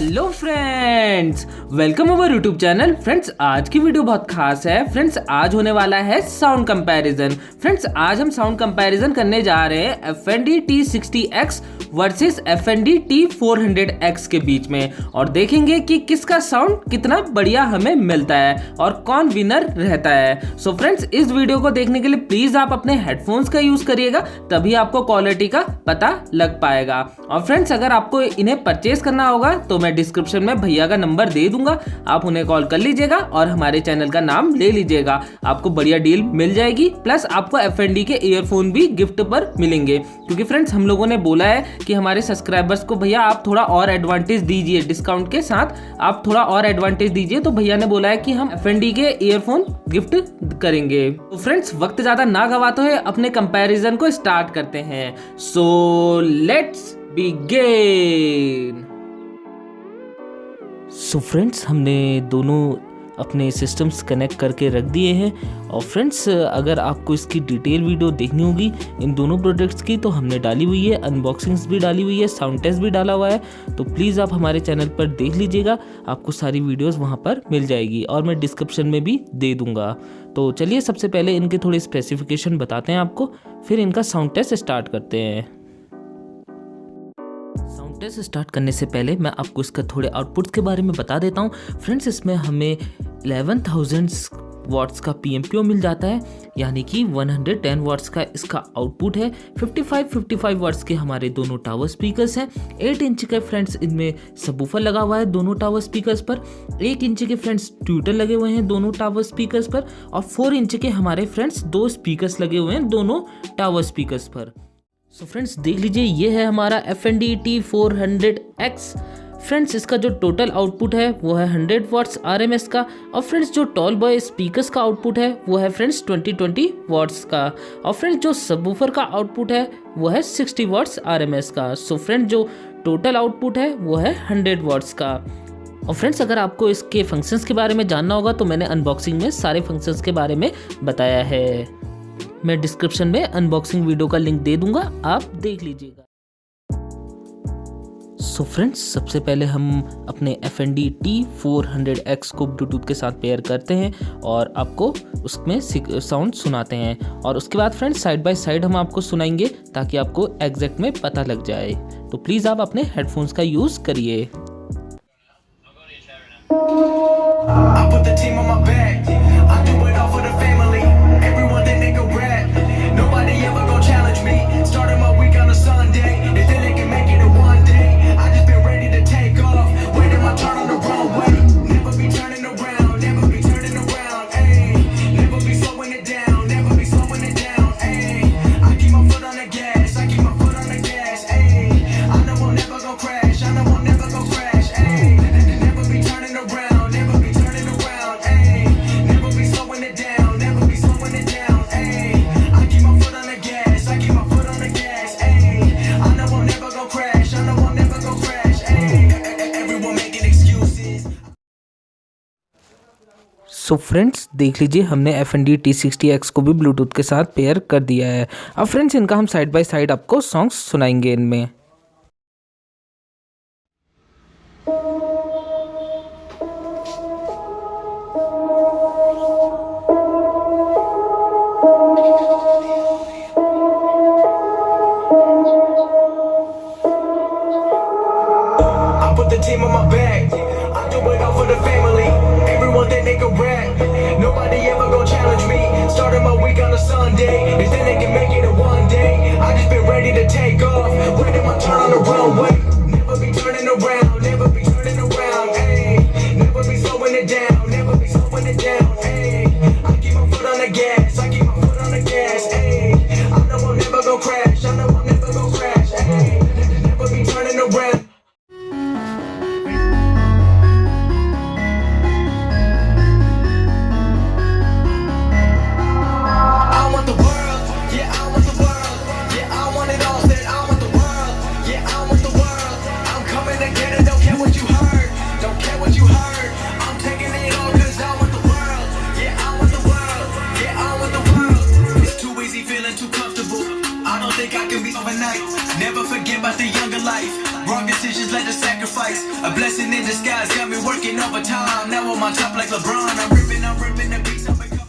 Hello friends, welcome over YouTube channel. Friends आज की video बहुत खास है। फ्रेंड्स आज होने वाला है साउंड कंपैरिजन। फ्रेंड्स आज हम साउंड कंपैरिजन करने जा रहे हैं F&D T60X versus F&D T400X के बीच में और देखेंगे कि किसका साउंड कितना बढ़िया हमें मिलता है और कौन विनर रहता है। सो फ्रेंड्स इस वीडियो को देखने के लिए प्लीज आप अपने हेडफोन्स का यूज करिएगा, तभी आपको क्वालिटी का पता लग पाएगा। और फ्रेंड्स अगर आपको इन्हें परचेज करना होगा तो मैं डिस्क्रिप्शन में भैया का नंबर दे दूंगा, आप उन्हें कॉल कर लीजिएगा और हमारे चैनल का नाम ले लीजिएगा। आपको बढ़िया डील मिल जाएगी, प्लस आपको F&D के ईयरफोन भी गिफ्ट पर मिलेंगे। क्योंकि फ्रेंड्स हम लोगों ने बोला है कि हमारे सब्सक्राइबर्स को भैया आप थोड़ा और एडवांटेज दीजिए, डिस्काउंट के साथ आप थोड़ा और एडवांटेज दीजिए, तो भैया ने बोला है कि हम F&D के ईयरफोन गिफ्ट करेंगे। तो फ्रेंड्स वक्त ज्यादा ना गवाते हुए अपने कंपैरिजन को स्टार्ट करते हैं। So let's begin. So friends हमने दोनों अपने सिस्टम्स कनेक्ट करके रख दिए हैं। और फ्रेंड्स अगर आपको इसकी डिटेल वीडियो देखनी होगी इन दोनों प्रोडक्ट्स की तो हमने डाली हुई है, अनबॉक्सिंग्स भी डाली हुई है, साउंड टेस्ट भी डाला हुआ है, तो प्लीज़ आप हमारे चैनल पर देख लीजिएगा, आपको सारी वीडियोस वहाँ पर मिल जाएगी और मैं डिस्क्रिप्शन में भी दे दूँगा। तो चलिए सबसे पहले इनके थोड़े स्पेसिफिकेशन बताते हैं आपको, फिर इनका साउंड टेस्ट स्टार्ट करते हैं। साउंड टेस्ट स्टार्ट करने से पहले मैं आपको इसका थोड़े आउटपुट्स के बारे में बता देता हूँ। फ्रेंड्स इसमें हमें 11,000 वाट्स का PMPO मिल जाता है, यानी कि 110 वाट्स का इसका आउटपुट है। 55 वाट्स के हमारे दोनों टावर स्पीकर्स हैं। 8 इंच के फ्रेंड्स इनमें सबवूफर लगा हुआ है दोनों टावर स्पीकर्स पर। 1 इंच के फ्रेंड्स ट्विटर लगे हुए हैं दोनों टावर स्पीकर्स पर और 4 इंच के हमारे फ्रेंड्स 2 स्पीकर्स लगे हुए हैं दोनों टावर स्पीकर्स पर। सो फ्रेंड्स देख लीजिए ये है हमारा F&D T400X। फ्रेंड्स इसका जो टोटल आउटपुट है वो है 100 वाट्स RMS का। और फ्रेंड्स जो टॉल बॉय स्पीकर्स का आउटपुट है वो है फ्रेंड्स 20 वाट्स का। और फ्रेंड्स जो सबवूफर का आउटपुट है वो है 60 वाट्स RMS का। सो फ्रेंड्स जो टोटल आउटपुट है वो है 100 वाट्स का। और फ्रेंड्स अगर आपको इसके फंक्शंस के बारे में जानना होगा तो मैंने अनबॉक्सिंग में सारे फंक्शंस के बारे में बताया है। मैं डिस्क्रिप्शन में अनबॉक्सिंग वीडियो का लिंक दे दूंगा, आप देख लीजिएगा। सो फ्रेंड्स सबसे पहले हम अपने F&D T400X को ब्लूटूथ के साथ पेयर करते हैं और आपको उसमें साउंड सुनाते हैं और उसके बाद फ्रेंड्स साइड बाय साइड हम आपको सुनाएंगे ताकि आपको एग्जैक्ट में पता लग जाए। तो प्लीज़ आप अपने हेडफोन्स का यूज़ करिए। सो फ्रेंड्स देख लीजिए हमने F&D T60X को भी ब्लूटूथ के साथ पेयर कर दिया है। अब फ्रेंड्स इनका हम साइड बाय साइड आपको सॉन्ग्स सुनाएंगे इनमें। Nobody ever gon' challenge me. Started my week on a Sunday. They think they can make it in one day. I just been ready to take off. Waiting my turn on the runway. Never be turning around. Never be turning around. Ayy. Never be slowing it down. Never be slowing it down. Ayy. I keep my foot on the gas. I keep my foot on the gas. Ayy. I know I'm never gon' crash. I know I'm never gon' crash. Ayy. Never be turning around. Never forget about the younger life. Wrong decisions led to sacrifice. A blessing in disguise got me working overtime. Now I'm on top like LeBron. I'm ripping the beats. I'm becoming.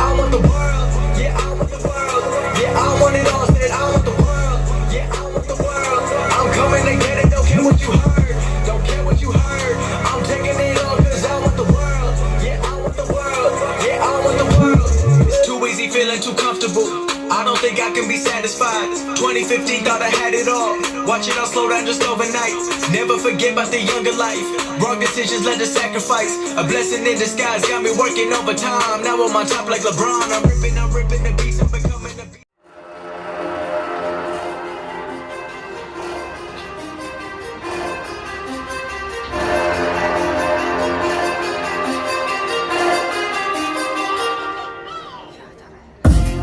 I want the world. Yeah, I want the world. Yeah, I want it all. Said I want the world. Yeah, I want the world. I'm coming to get it. Don't care what you heard. Don't care what you heard. I'm taking it all 'cause I want the world. Yeah, I want the world. Yeah, I want the world. It's too easy, feeling too comfortable. I don't think I can be satisfied. 2015 thought I had it all. Watch it all slow down just overnight. Never forget about the younger life. Wrong decisions led to sacrifice. A blessing in disguise got me working overtime. Now I'm on top like LeBron. I'm ripping the beats. I'm becoming the beat.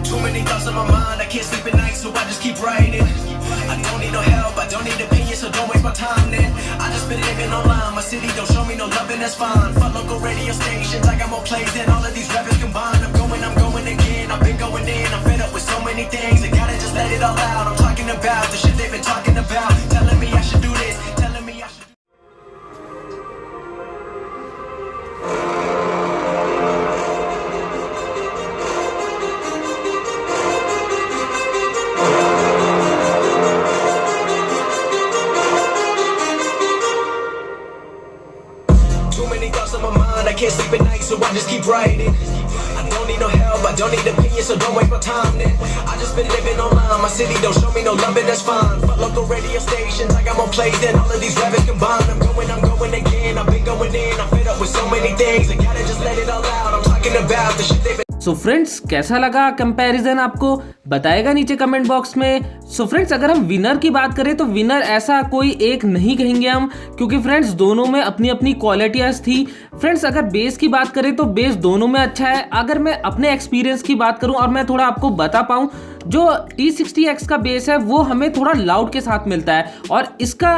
Too many thoughts on my mind, I can't sleep at night, so I just keep writing. I don't need no help, I don't need opinions, so don't waste my time then. I just been living online, my city don't show me no love and that's fine. Fuck local radio stations, I got more plays than all of these rappers combined. I'm going again, I've been going in, I'm fed up with so many things. I gotta just let it all out, I'm talking about the shit they've been talking about. Telling me I should do this, telling me I should. Too many thoughts on my mind, I can't sleep at night, so I just keep writing. I don't need no help, I don't need opinions, so don't waste my time then. I just been living online, my city don't show me no love and that's fine. Fuck local radio stations, I got more plays than all of these rappers combined. I'm going again, I've been going in, I'm fed up with so many things. I gotta just let it all out, I'm talking about the shit they've been. So friends कैसा लगा comparison आपको बताएगा नीचे comment box में। So friends अगर हम winner की बात करें तो विनर ऐसा कोई एक नहीं कहेंगे हम, क्योंकि फ्रेंड्स दोनों में अपनी अपनी क्वालिटीज थी। फ्रेंड्स अगर बेस की बात करें तो बेस दोनों में अच्छा है। अगर मैं अपने एक्सपीरियंस की बात करूं और मैं थोड़ा आपको बता पाऊं, जो T60X का बेस है वो हमें थोड़ा लाउड के साथ मिलता है और इसका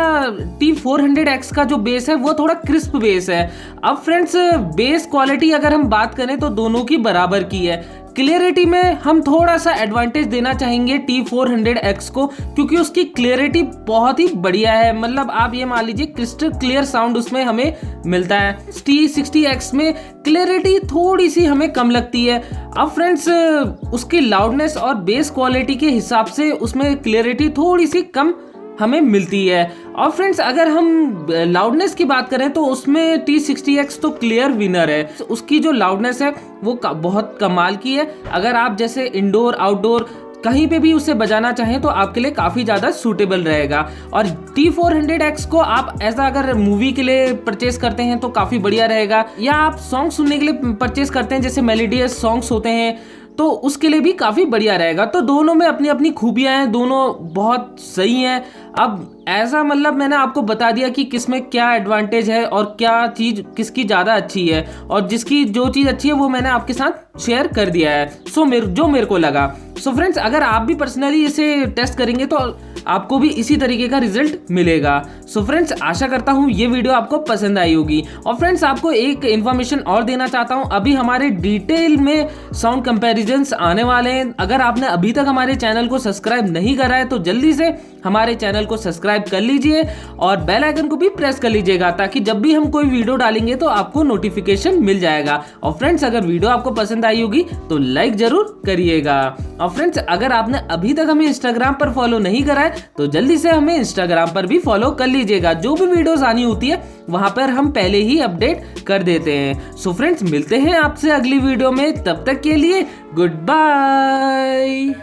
T400X का जो बेस है वो थोड़ा क्रिस्प बेस है। अब फ्रेंड्स बेस क्वालिटी अगर हम बात करें तो दोनों की बराबर की है। क्लियरिटी में हम थोड़ा सा एडवांटेज देना चाहेंगे T400X को, क्योंकि उसकी क्लियरिटी बहुत ही बढ़िया है। मतलब आप ये मान लीजिए क्रिस्टल क्लियर साउंड उसमें हमें मिलता है। T60X में क्लियरिटी थोड़ी सी हमें कम लगती है। अब फ्रेंड्स उसकी लाउडनेस और बेस क्वालिटी के हिसाब से उसमें क्लियरिटी थोड़ी सी कम हमें मिलती है। और फ्रेंड्स अगर हम लाउडनेस की बात करें तो उसमें T60X तो क्लियर विनर है। उसकी जो लाउडनेस है वो बहुत कमाल की है। अगर आप जैसे इंडोर आउटडोर कहीं पे भी उसे बजाना चाहें तो आपके लिए काफ़ी ज़्यादा सूटेबल रहेगा। और T400X को आप ऐसा अगर मूवी के लिए परचेस करते हैं तो काफ़ी बढ़िया रहेगा, या आप सॉन्ग सुनने के लिए परचेस करते हैं जैसे मेलोडियस सॉन्ग्स होते हैं तो उसके लिए भी काफ़ी बढ़िया रहेगा। तो दोनों में अपनी अपनी खूबियाँ हैं, दोनों बहुत सही हैं। अब ऐसा मतलब मैंने आपको बता दिया कि किस में क्या एडवांटेज है और क्या चीज़ किसकी ज़्यादा अच्छी है, और जिसकी जो चीज़ अच्छी है वो मैंने आपके साथ शेयर कर दिया है। सो मेरे को लगा। सो फ्रेंड्स अगर आप भी पर्सनली इसे टेस्ट करेंगे तो आपको भी इसी तरीके का रिजल्ट मिलेगा। सो फ्रेंड्स आशा करता हूँ ये वीडियो आपको पसंद आई होगी। और फ्रेंड्स आपको एक इन्फॉर्मेशन और देना चाहता हूँ, अभी हमारे डिटेल में साउंड कंपैरिजन्स आने वाले हैं। अगर आपने अभी तक हमारे चैनल को सब्सक्राइब नहीं करा है तो जल्दी से हमारे चैनल को सब्सक्राइब कर लीजिए और बेल आइकन को भी प्रेस कर लीजिएगा, ताकि जब भी हम कोई वीडियो डालेंगे तो आपको नोटिफिकेशन मिल जाएगा। और फ्रेंड्स अगर वीडियो आपको पसंद आई होगी तो लाइक जरूर करिएगा। और फ्रेंड्स अगर आपने अभी तक हमें इंस्टाग्राम पर फॉलो नहीं करा है तो जल्दी से हमें इंस्टाग्राम पर भी फॉलो कर लीजिएगा। जो भी वीडियोस आनी होती है वहां पर हम पहले ही अपडेट कर देते हैं। सो फ्रेंड्स मिलते हैं आपसे अगली वीडियो में, तब तक के लिए गुड बाय।